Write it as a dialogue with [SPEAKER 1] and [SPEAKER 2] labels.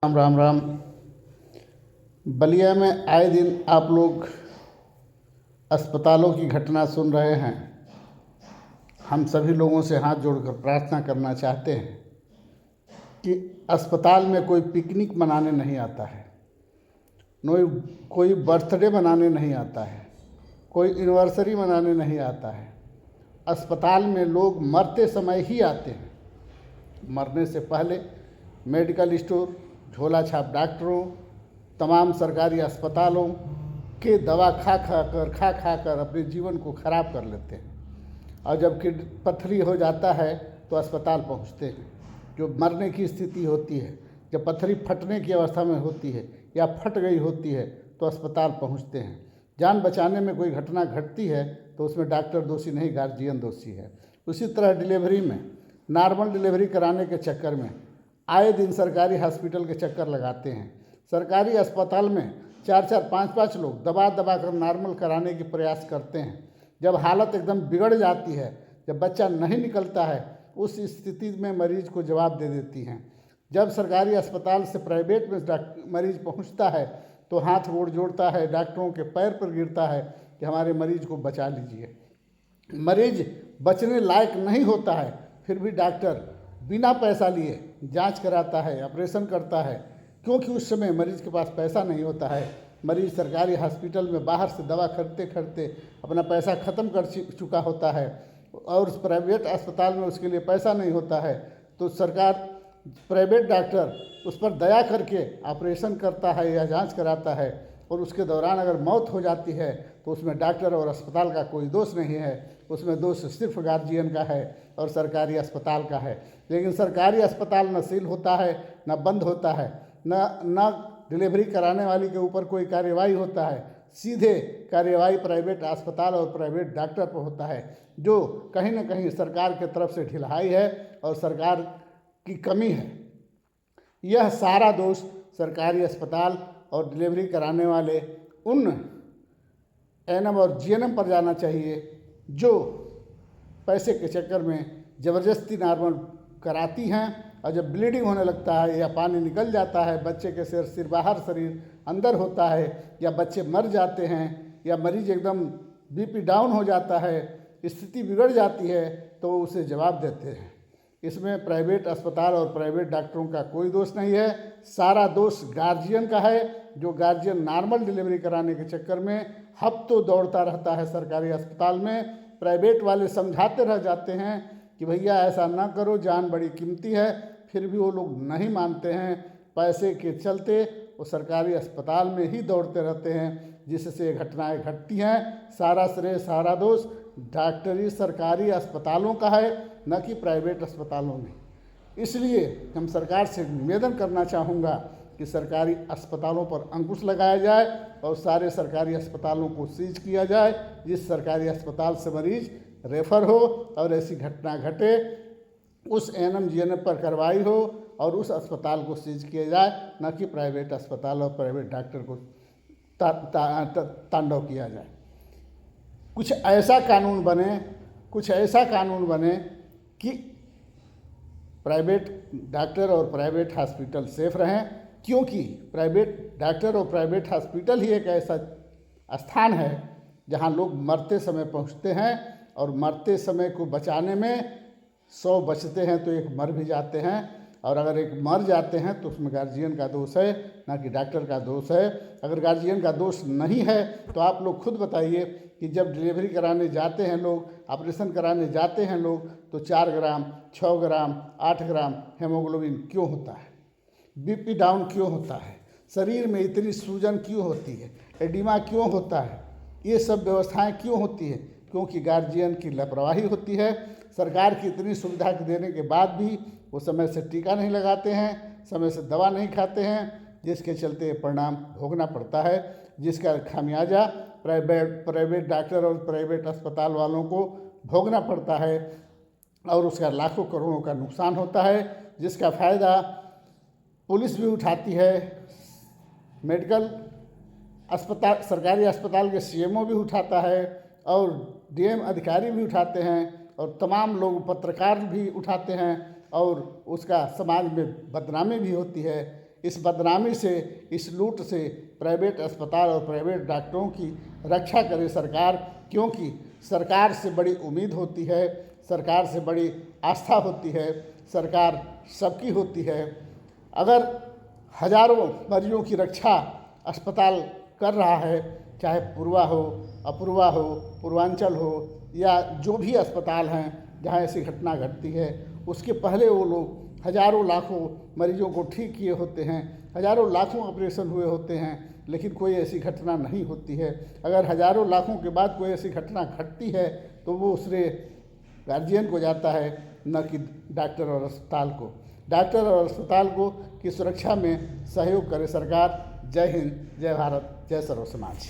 [SPEAKER 1] राम राम राम। बलिया में आए दिन आप लोग अस्पतालों की घटना सुन रहे हैं। हम सभी लोगों से हाथ जोड़कर प्रार्थना करना चाहते हैं कि अस्पताल में कोई पिकनिक मनाने नहीं आता है, कोई बर्थडे मनाने नहीं आता है, कोई एनिवर्सरी मनाने नहीं आता है। अस्पताल में लोग मरते समय ही आते हैं। मरने से पहले मेडिकल स्टोर, झोला छाप डॉक्टरों, तमाम सरकारी अस्पतालों के दवा खा कर अपने जीवन को खराब कर लेते हैं। और जब पथरी हो जाता है तो अस्पताल पहुंचते हैं। जो मरने की स्थिति होती है, जब पथरी फटने की अवस्था में होती है या फट गई होती है तो अस्पताल पहुंचते हैं। जान बचाने में कोई घटना घटती है तो उसमें डॉक्टर दोषी नहीं, गार्जियन दोषी है। उसी तरह डिलीवरी में, नॉर्मल डिलीवरी कराने के चक्कर में आए दिन सरकारी हॉस्पिटल के चक्कर लगाते हैं। सरकारी अस्पताल में 4-4, 5-5 लोग दबा कर नॉर्मल कराने की प्रयास करते हैं। जब हालत एकदम बिगड़ जाती है, जब बच्चा नहीं निकलता है, उस स्थिति में मरीज को जवाब दे देती हैं। जब सरकारी अस्पताल से प्राइवेट में मरीज पहुंचता है तो हाथ गोड़ जोड़ता है, डॉक्टरों के पैर पर गिरता है कि हमारे मरीज को बचा लीजिए। मरीज बचने लायक नहीं होता है, फिर भी डॉक्टर बिना पैसा लिए जांच कराता है, ऑपरेशन करता है, क्योंकि उस समय मरीज के पास पैसा नहीं होता है। मरीज सरकारी हॉस्पिटल में बाहर से दवा खरीदते अपना पैसा ख़त्म कर चुका होता है और उस प्राइवेट अस्पताल में उसके लिए पैसा नहीं होता है, तो प्राइवेट डॉक्टर उस पर दया करके ऑपरेशन करता है या जांच कराता है। और उसके दौरान अगर मौत हो जाती है तो उसमें डॉक्टर और अस्पताल का कोई दोष नहीं है, उसमें दोष सिर्फ गार्जियन का है और सरकारी अस्पताल का है। लेकिन सरकारी अस्पताल न सील होता है, न बंद होता है, न डिलीवरी कराने वाली के ऊपर कोई कार्यवाही होता है। सीधे कार्यवाही प्राइवेट अस्पताल और प्राइवेट डॉक्टर पर होता है, जो कहीं न कहीं सरकार के तरफ से ढिलाई है और सरकार की कमी है। यह सारा दोष सरकारी अस्पताल और डिलीवरी कराने वाले उन एएनएम और जीएनएम पर जाना चाहिए जो पैसे के चक्कर में ज़बरदस्ती नॉर्मल कराती हैं। और जब ब्लीडिंग होने लगता है या पानी निकल जाता है, बच्चे के सिर बाहर शरीर अंदर होता है, या बच्चे मर जाते हैं, या मरीज एकदम बीपी डाउन हो जाता है, स्थिति बिगड़ जाती है, तो उसे जवाब देते हैं। इसमें प्राइवेट अस्पताल और प्राइवेट डॉक्टरों का कोई दोष नहीं है, सारा दोष गार्जियन का है। जो गार्जियन नॉर्मल डिलीवरी कराने के चक्कर में हफ्तों दौड़ता रहता है सरकारी अस्पताल में। प्राइवेट वाले समझाते रह जाते हैं कि भैया ऐसा ना करो, जान बड़ी कीमती है, फिर भी वो लोग नहीं मानते हैं। पैसे के चलते वो सरकारी अस्पताल में ही दौड़ते रहते हैं, जिससे घटनाएं घटती हैं। सारा श्रेय, सारा दोष डॉक्टरी सरकारी अस्पतालों का है, न कि प्राइवेट अस्पतालों में। इसलिए हम सरकार से निवेदन करना चाहूँगा कि सरकारी अस्पतालों पर अंकुश लगाया जाए और सारे सरकारी अस्पतालों को सीज किया जाए। जिस सरकारी अस्पताल से मरीज रेफर हो और ऐसी घटना घटे, उस एएनएम जीएनएम पर कार्रवाई हो और उस अस्पताल को सीज किया जाए, न कि प्राइवेट अस्पताल और प्राइवेट डॉक्टर को तांडव किया जाए। कुछ ऐसा कानून बने कि प्राइवेट डॉक्टर और प्राइवेट हॉस्पिटल सेफ रहें, क्योंकि प्राइवेट डॉक्टर और प्राइवेट हॉस्पिटल ही एक ऐसा स्थान है जहां लोग मरते समय पहुंचते हैं और मरते समय को बचाने में 100 बचते हैं तो एक मर भी जाते हैं। और अगर एक मर जाते हैं तो उसमें गार्जियन का दोष है, ना कि डॉक्टर का दोष है। अगर गार्जियन का दोष नहीं है तो आप लोग खुद बताइए कि जब डिलीवरी कराने जाते हैं लोग, ऑपरेशन कराने जाते हैं लोग, तो 4 ग्राम, 6 ग्राम, 8 ग्राम हेमोग्लोबिन क्यों होता है? बीपी डाउन क्यों होता है? शरीर में इतनी सूजन क्यों होती है? एडिमा क्यों होता है? ये सब व्यवस्थाएं क्यों होती है? क्योंकि गार्जियन की लापरवाही होती है। सरकार की इतनी सुविधा देने के बाद भी वो समय से टीका नहीं लगाते हैं, समय से दवा नहीं खाते हैं, जिसके चलते परिणाम भोगना पड़ता है, जिसका खामियाजा प्राइवेट डॉक्टर और प्राइवेट अस्पताल वालों को भोगना पड़ता है और उसका लाखों करोड़ों का नुकसान होता है, जिसका फ़ायदा पुलिस भी उठाती है, मेडिकल अस्पताल, सरकारी अस्पताल के सीएमओ भी उठाता है और डीएम अधिकारी भी उठाते हैं और तमाम लोग, पत्रकार भी उठाते हैं और उसका समाज में बदनामी भी होती है। इस बदनामी से, इस लूट से प्राइवेट अस्पताल और प्राइवेट डॉक्टरों की रक्षा करे सरकार, क्योंकि सरकार से बड़ी उम्मीद होती है, सरकार से बड़ी आस्था होती है, सरकार सबकी होती है। अगर हजारों मरीजों की रक्षा अस्पताल कर रहा है, चाहे पूर्वा हो, अपूर्वा हो, पूर्वांचल हो या जो भी अस्पताल हैं जहाँ ऐसी घटना घटती है, उसके पहले वो लोग हजारों लाखों मरीजों को ठीक किए होते हैं, हजारों लाखों ऑपरेशन हुए होते हैं, लेकिन कोई ऐसी घटना नहीं होती है। अगर हजारों लाखों के बाद कोई ऐसी घटना घटती है तो वो उससे गार्जियन को जाता है, न कि डॉक्टर और अस्पताल को। डॉक्टर और अस्पताल को की सुरक्षा में सहयोग करे सरकार। जय हिंद, जय भारत, जय सर्व समाज।